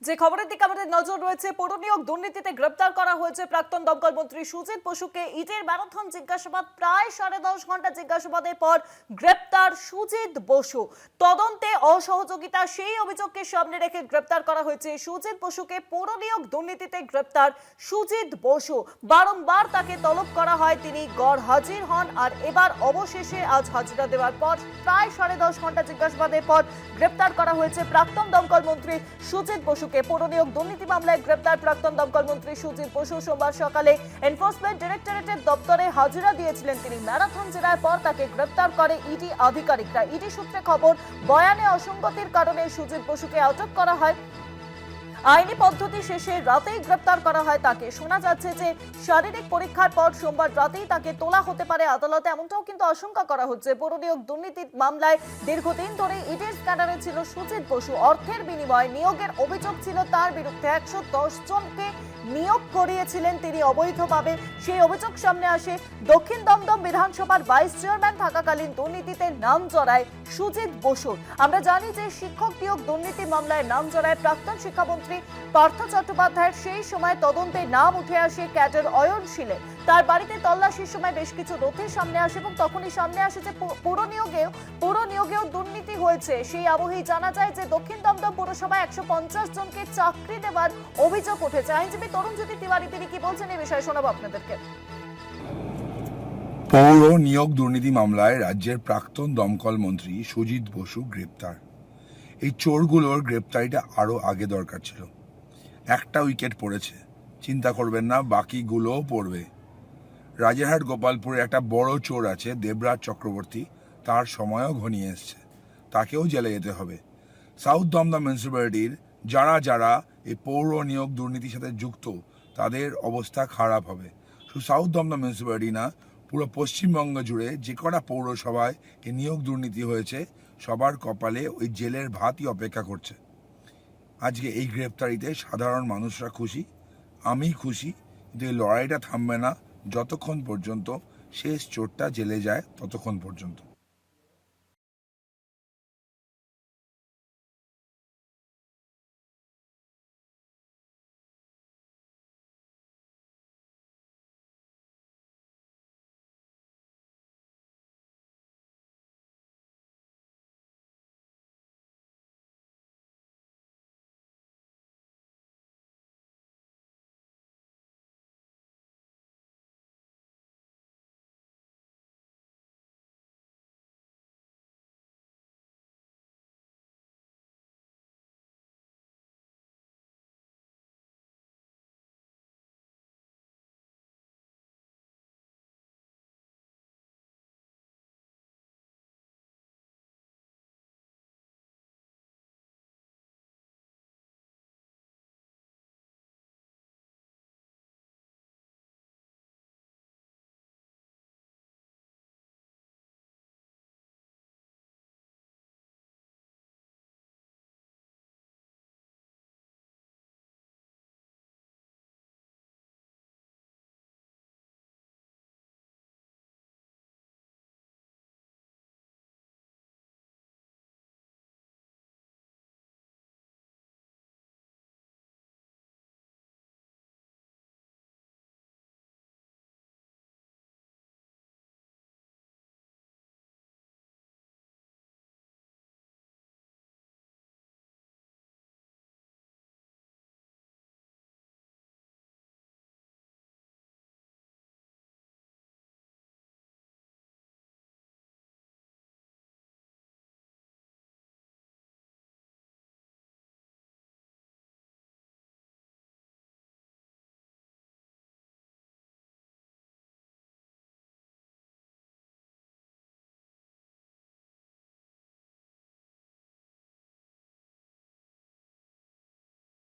যে খবরের দিকে আমাদের নজর রয়েছে, পৌর নিয়োগ দুর্নীতিতে গ্রেপ্তার করা হয়েছে প্রাক্তন দমকল মন্ত্রী সুজিত বসুকে। ইটের ম্যারাথন জিজ্ঞাসাবাদ, প্রায় 10.5 ঘন্টা জিজ্ঞাসাবাদের পর গ্রেপ্তার সুজিত বসু। তদন্তে অসহযোগিতা সেই অভিযোগকে সামনে রেখে গ্রেপ্তার করা হয়েছে সুজিত বসুকে। পৌর নিয়োগ দুর্নীতিতে গ্রেপ্তার সুজিত বসু। বারংবার তাকে তলব করা হয়, তিনি গড় হাজির হন, আর এবার অবশেষে আজ হাজিরা দেওয়ার পর প্রায় 10.5 ঘন্টা জিজ্ঞাসাবাদের পর গ্রেপ্তার করা হয়েছে প্রাক্তন দমকল মন্ত্রী সুজিত বসুকে। পৌর নিয়োগ দুর্নীতি মামলায় গ্রেপ্তার প্রাক্তন দমকল মন্ত্রী সুজিত বসু সোমবার সকালে এনফোর্সমেন্ট ডিরেক্টরেটের দপ্তরে হাজিরা দিয়েছিলেন তিনি। ম্যারাথন জেরার পর তাকে গ্রেপ্তার করে ইডি আধিকারিকরা। ইডি সূত্রে খবর, বয়ানে অসঙ্গতির কারণে সুজিত বসুকে আটক করা হয়। আইনি পদ্ধতি শেষে রাতেই গ্রেপ্তার করা হয় তাকে। শোনা যাচ্ছে যে শারীরিক পরীক্ষার পর সোমবার রাতেই তাকে তোলা হতে পারে আদালতে, এমনটাও কিন্তু আশঙ্কা করা হচ্ছে। পৌর নিয়োগ দুর্নীতির মামলায় দীর্ঘদিন ধরে ইডির স্ক্যানারে ছিল সুজিত বসু। অর্থের বিনিময়ে নিয়োগের অভিযোগ ছিল তার বিরুদ্ধে। 110 জনকে নিয়োগ করিয়েছিলেন তিনি অবৈধভাবে, সেই অভিযোগ সামনে আসে। দক্ষিণ দমদম বিধানসভার ভাইস চেয়ারম্যান থাকাকালীন দুর্নীতিতে নাম জড়ায় সুজিত বসুর। আমরা জানি যে শিক্ষক নিয়োগ দুর্নীতি মামলায় নাম জড়ায় প্রাক্তন শিক্ষামন্ত্রী পার্থ চট্টোপাধ্যায়ের। সেই সময় তদন্তে নাম উঠে আসে ক্যাডার অয়নশীলের। তার বাড়িতে তল্লাশির সময় বেশ কিছু নথি সামনে আসে এবং তখনই সামনে আসে যে পৌর নিয়োগেও দুর্নীতি হয়েছে। সেই আবহেই জানা যায় যে দক্ষিণ দমদম পৌরসভায় 150 জনকে চাকরি দেওয়ার অভিযোগ উঠেছে। আইনজীবী তরুণজ্যোতি তিওয়ারি তিনি কি বলছেন এই বিষয়ে শোনাবো আপনাদেরকে। পৌর নিয়োগ দুর্নীতি মামলায় রাজ্যের প্রাক্তন দমকল মন্ত্রী সুজিত বসু গ্রেপ্তার। এই চোরগুলোর গ্রেপ্তারিটা আরো আগে দরকার ছিল। একটা উইকেট পড়েছে, চিন্তা করবেন না, বাকিগুলোও পড়বে। রাজারহাট গোপালপুরে একটা বড় চোর আছে, দেবরাজ চক্রবর্তী। তার সময়ও ঘনিয়ে এসছে, তাকেও জেলে যেতে হবে। সাউথ দমদম মিউনিসিপ্যালিটির যারা যারা এই পৌর নিয়োগ দুর্নীতির সাথে যুক্ত, তাদের অবস্থা খারাপ হবে। শুধু সাউথ দমদম মিউনিসিপ্যালিটি না, পুরো পশ্চিমবঙ্গ জুড়ে যে কটা পৌরসভায় এই নিয়োগ দুর্নীতি হয়েছে, সবার কপালে ওই জেলের ভাতই অপেক্ষা করছে। আজকে এই গ্রেপ্তারিতে সাধারণ মানুষরা খুশি, আমি খুশি, কিন্তু এই লড়াইটা থামবে না যতক্ষণ পর্যন্ত শেষ চোরটা জেলে যায়, ততক্ষণ পর্যন্ত।